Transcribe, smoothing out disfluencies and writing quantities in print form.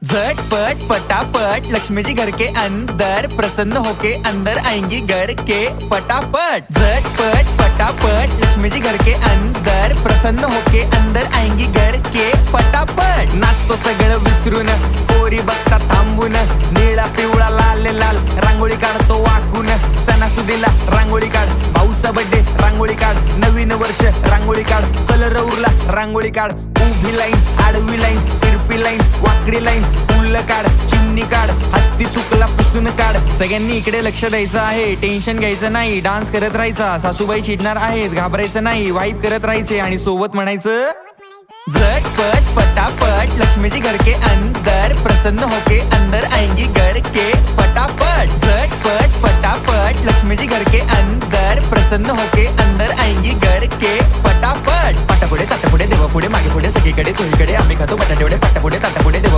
झटपट पटापट लक्ष्मी जी घर के अंदर प्रसन्न होके अंदर आएंगी घर के पटापट। झटपट पटापट लक्ष्मी जी घर के अंदर प्रसन्न होके अंदर आएंगी घर के पटापट। नाचतो सगळं विसरून पोरी बघता थांबून, निळा पिवळा लाल लाल रांगोळी काढतो वाकून। सणासुदीला रांगोळी काढ, भाऊचा बर्थडे रांगोळी काढ, नवीन वर्ष रांगोळी काढ, कलर उरला रांगोळी काढ। उभी लाईन, आडवी लाईन, तिरपी लाईन, वाकडी लाईन, फुल काढ, चिमणी काढ, हत्ती चुकला पुसून काढ। सगळ्यांनी इकडे लक्ष द्यायचं आहे, टेन्शन घ्यायचं नाही, डान्स करत राहायचा। सासूबाई चिडणार आहेत, घाबरायचं नाही, वाईब करत राहायचे आणि सोबत म्हणायचं झटपट पटापट लक्ष्मी जी घर के अंदर प्रसन्न होके अंदर आएंगी घर के पटापट। झटपट पटापट लक्ष्मी जी घर के अंदर प्रसन्न होके अंदर आएंगी घर के पटापट। पाटापुढे ताटापुढे देवापुढे मागे पुढे सगळीकडे चोहीकडे आम्ही खातो बटाटेवडे। पाटापुढे ताटापुढे देवा